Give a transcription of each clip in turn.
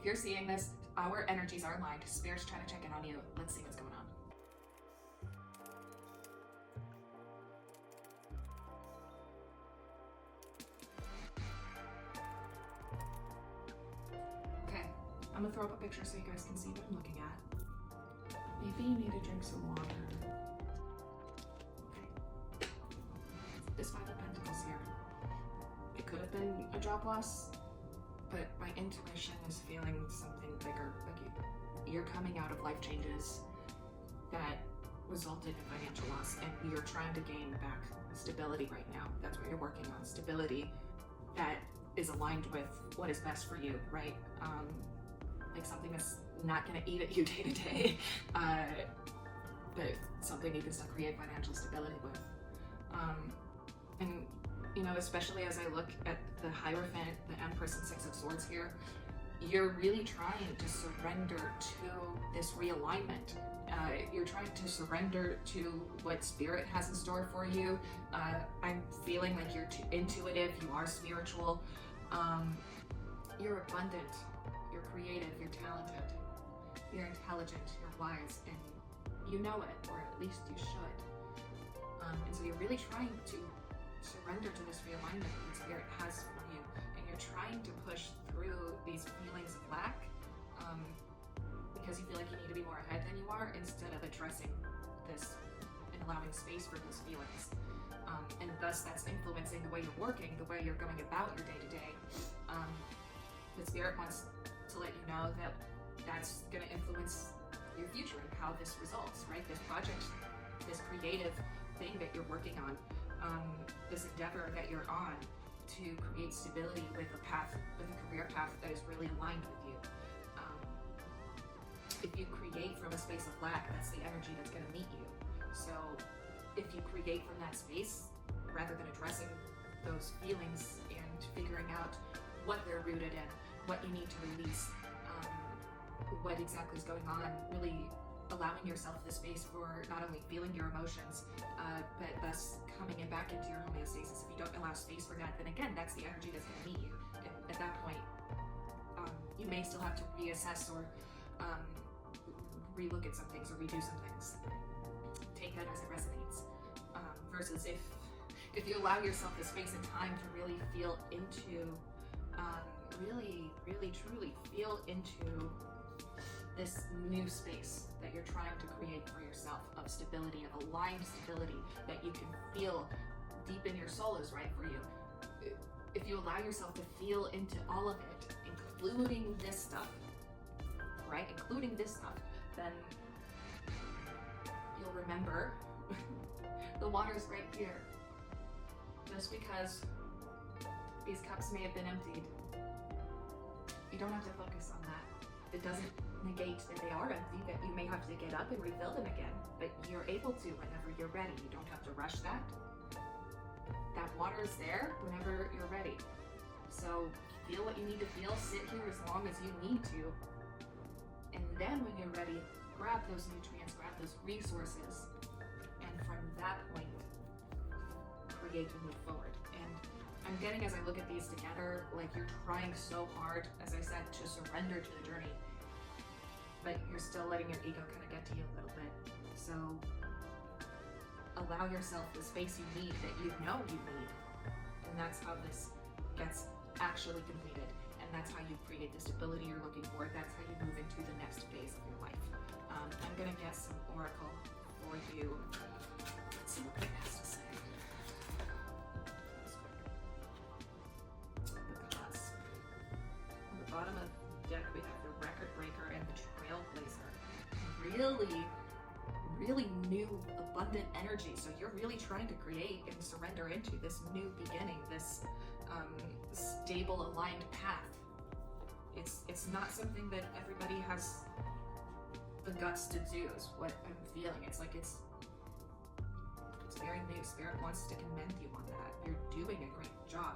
you're seeing this, our energies are aligned. Spirit's trying to check in on you. Let's see what's going on. Okay, I'm gonna throw up a picture so you guys can see what I'm looking at. Maybe you need to drink some water. Okay. This Five of Pentacles here. It could have been a job loss, but my intuition is feeling something bigger. Like you're coming out of life changes that resulted in financial loss, and you're trying to gain back stability right now. That's what you're working on, stability that is aligned with what is best for you, right? Like something that's not going to eat at you day to day, but something you can still create financial stability with. And you know, especially as I look at the Hierophant, the Empress, and Six of Swords here, you're really trying to surrender to this realignment. You're trying to surrender to what Spirit has in store for you. I'm feeling like you're too intuitive, you are spiritual, you're abundant, you're creative, you're talented, you're intelligent, you're wise, and you know it, or at least you should. And so you're really trying to surrender to this realignment that Spirit has for you, and you're trying to push through these feelings of lack because you feel like you need to be more ahead than you are, instead of addressing this and allowing space for those feelings. And thus that's influencing the way you're working, the way you're going about your day-to-day. The Spirit wants to let you know that that's going to influence your future and how this results, right? This project, this creative thing that you're working on, this endeavor that you're on to create stability with a path, with a career path that is really aligned with you. If you create from a space of lack, that's the energy that's going to meet you. So if you create from that space, rather than addressing those feelings and figuring out what they're rooted in, what you need to release, what exactly is going on, really allowing yourself the space for not only feeling your emotions, but thus coming back into your homeostasis. If you don't allow space for that, then again, that's the energy that's going to meet you. And at that point, you may still have to reassess or relook at some things or redo some things. Take that as it resonates. Versus if you allow yourself the space and time to really feel into, really truly feel into this new space that you're trying to create for yourself, of stability, of aligned stability that you can feel deep in your soul is right for you. If you allow yourself to feel into all of it, including this stuff, right? Including this stuff, then you'll remember the water's right here. Just because these cups may have been emptied, you don't have to focus on that. It doesn't negate that they are empty, that you may have to get up and refill them again, but you're able to whenever you're ready. You don't have to rush that. That water is there whenever you're ready. So feel what you need to feel, sit here as long as you need to, and then when you're ready, grab those nutrients, grab those resources, and from that point, create and move forward. And I'm getting, as I look at these together, like you're trying so hard, as I said, to surrender to the journey, but you're still letting your ego kind of get to you a little bit. So allow yourself the space you need, that you know you need. And that's how this gets actually completed. And that's how you create the stability you're looking for. That's how you move into the next phase of your life. I'm gonna get some oracle for you. Let's see what it has to say. Because on the bottom of the deck we have the Record Breaker and the Trailblazer. Really new, abundant energy. So you're really trying to create and surrender into this new beginning, this stable, aligned path. It's not something that everybody has the guts to do, is what I'm feeling. It's like it's very new. Spirit wants to commend you on that. You're doing a great job.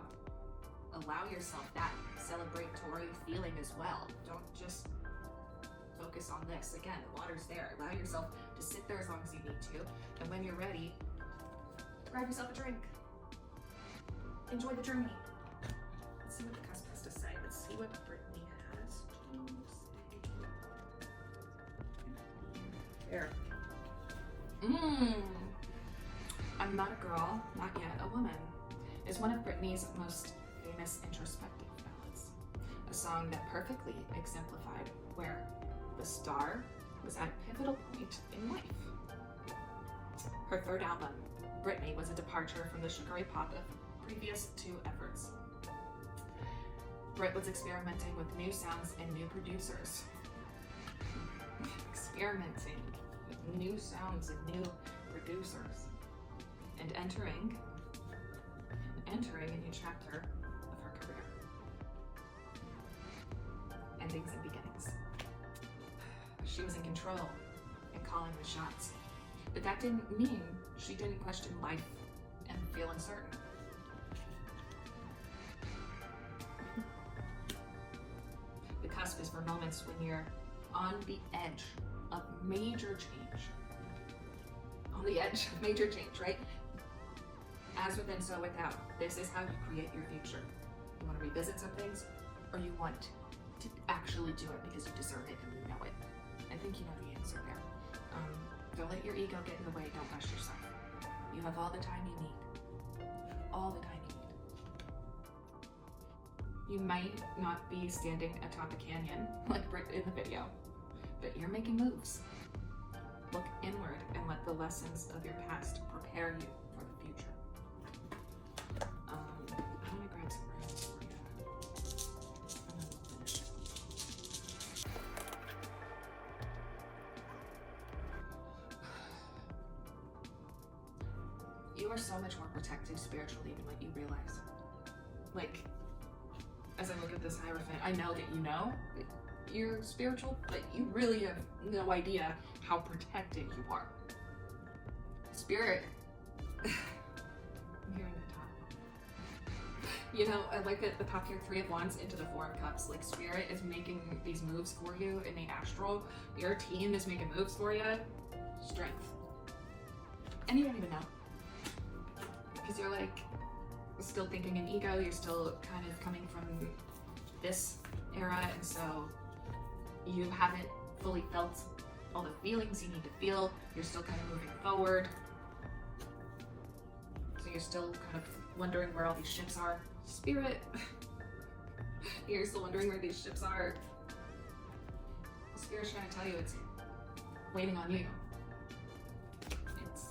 Allow yourself that celebratory feeling as well. Don't just focus on this. Again, the water's there. Allow yourself to sit there as long as you need to. And when you're ready, grab yourself a drink. Enjoy the journey. Let's see what the cusp has to say. Let's see what Brittany has to Here. I'm Not a Girl, Not Yet a Woman is one of Britney's most famous introspective ballads. A song that perfectly exemplified where the star was at a pivotal point in life. Her third album, Britney, was a departure from the sugary pop of previous two efforts. Brit was experimenting with new sounds and new producers. Experimenting with new sounds and new producers. And entering a new chapter of her career. Endings and beginnings. She was in control and calling the shots. But that didn't mean she didn't question life and feel uncertain. The cusp is for moments when you're on the edge of major change. On the edge of major change, right? As within, so without. This is how you create your future. You want to revisit some things, or you want to actually do it because you deserve it and you know it. I think you know the answer there. Don't let your ego get in the way. Don't rush yourself. You have all the time you need. All the time you need. You might not be standing atop a canyon like Brit in the video, but you're making moves. Look inward and let the lessons of your past prepare you for the future. I'm gonna grab some roses for you, and then we'll finish. You are so much more protected spiritually than what you realize. Like, as I look at this Hierophant, I know that you know that you're spiritual, but you really have no idea how protected you are. Spirit. I'm hearing the top. You know, I like that the top here, 3 of Wands into the 4 of Cups. Like, Spirit is making these moves for you in the astral. Your team is making moves for you. Strength. And you don't even know. Because you're like still thinking in ego, you're still kind of coming from this era, and so you haven't fully felt all the feelings you need to feel. You're still kind of moving forward. So you're still kind of wondering where all these ships are. Spirit. You're still wondering where these ships are. Spirit's trying to tell you it's waiting on you.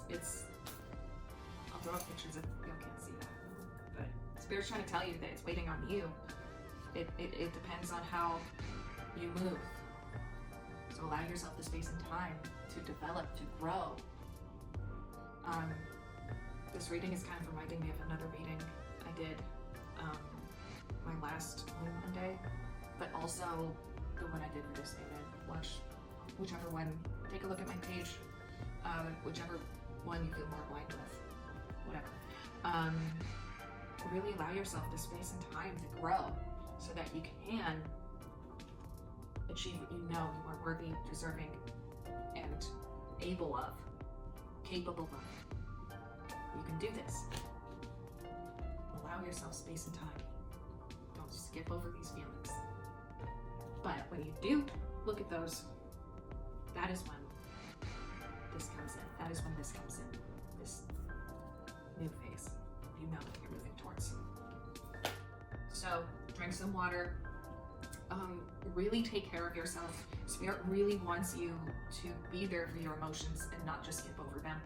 It's I'll draw pictures if you can't see that. But Spirit's trying to tell you that it's waiting on you. It depends on how you move. So allow yourself the space and time to develop, to grow. This reading is kind of reminding me of another reading I did my last Moon Monday, but also the one I did for this statement. Watch whichever one, take a look at my page, whichever one you feel more aligned with, whatever. Really allow yourself the space and time to grow so that you can achieve what you know you are worthy, deserving, and able of, capable of. You can do this. Allow yourself space and time. Don't skip over these feelings. But when you do look at those, that is when this comes in. That is when this comes in. This new phase. You know what you're moving towards. So drink some water. Really take care of yourself. Spirit really wants you to be there for your emotions and not just skip over them.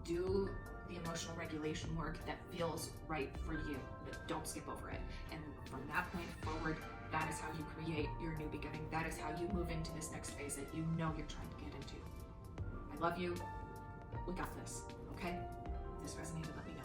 Do the emotional regulation work that feels right for you, but don't skip over it. And from that point forward, that is how you create your new beginning. That is how you move into this next phase that you know you're trying to get into. I love you. We got this, okay? If this resonated, let me know.